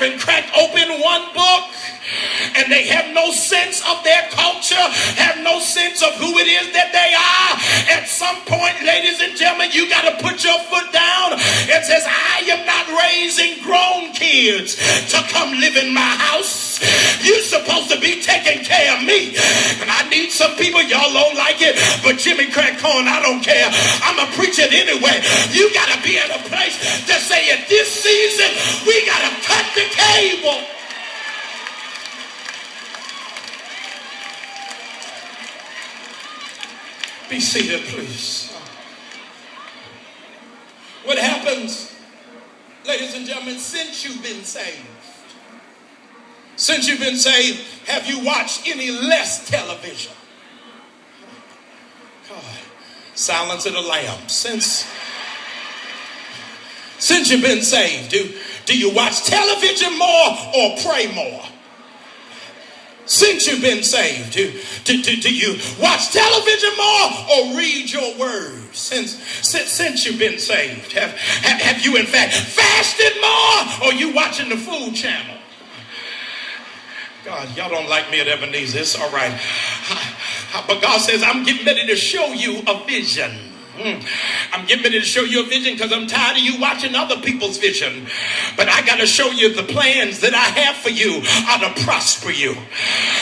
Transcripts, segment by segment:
and crack open one book and they have no sense of their culture, have no sense of who it is that they are. At some point, ladies and gentlemen, you got to put your foot down and says, I am not raising grown kids to come live in my house. You're supposed to be taking care of me. And I need some people, y'all don't like it, but Jimmy Crack Corn, I don't care. I'm a preacher anyway. You got to be at a place to say at this season, we got to cut the cable. Be seated, please. What happens, ladies and gentlemen, since you've been saved? Since you've been saved, have you watched any less television? God, Silence of the Lambs. Since you've been saved, do you watch television more or pray more? Since you've been saved, do you watch television more or read your words? Since you've been saved, have you in fact fasted more or you watching the Food Channel? God, y'all don't like me at Ebenezer. It's all right. But God says, I'm getting ready to show you a vision. I'm getting ready to show you a vision because I'm tired of you watching other people's vision. But I got to show you the plans that I have for you are to prosper you.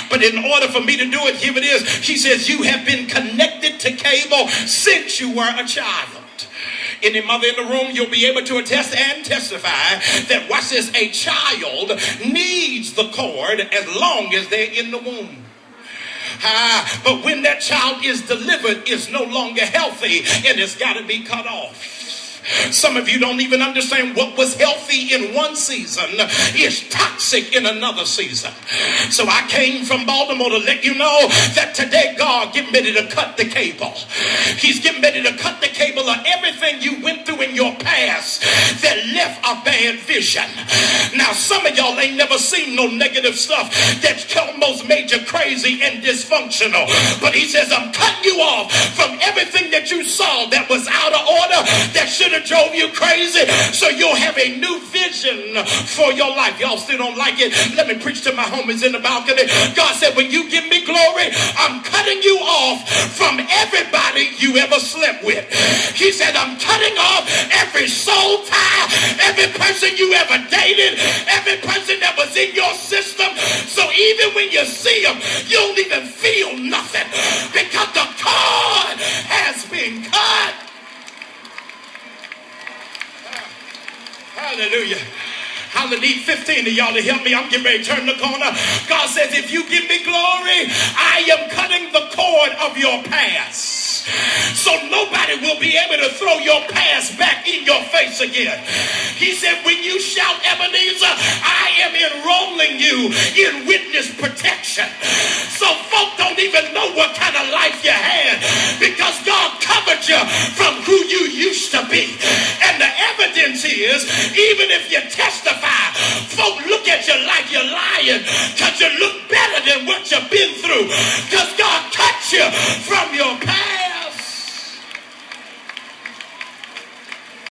But in order for me to do it, here it is. She says, you have been connected to cable since you were a child. Any mother in the room, you'll be able to attest and testify that, watch this, a child needs the cord as long as they're in the womb. But when that child is delivered, it's no longer healthy and it's got to be cut off. Some of you don't even understand what was healthy in one season is toxic in another season. So I came from Baltimore to let you know that today God getting ready to cut the cable. He's getting ready to cut the cable of everything you went through in your past that left a bad vision. Now some of y'all ain't never seen no negative stuff that's almost made you crazy and dysfunctional. But he says, I'm cutting you off from everything that you saw that was out of order, that should have drove you crazy, so you'll have a new vision for your life. Y'all still don't like it? Let me preach to my homies in the balcony. God said, when you give me glory, I'm cutting you off from everybody you ever slept with. He said, I'm cutting off every soul tie, every person you ever dated, every person that was in your system. So even when you see them, you don't even feel nothing because the cord has been cut. Hallelujah. I need 15 of y'all to help me. I'm getting ready to turn the corner. God says, if you give me glory, I am cutting the cord of your past. So nobody will be able to throw your past back in your face again. He said, when you shout Ebenezer, I am enrolling you in witness protection. So folk don't even know what kind of life you had because God covered you from who you used to be. And the evidence is, even if you testify, folk look at you like you're lying because you look better than what you've been through because God cut you from your past.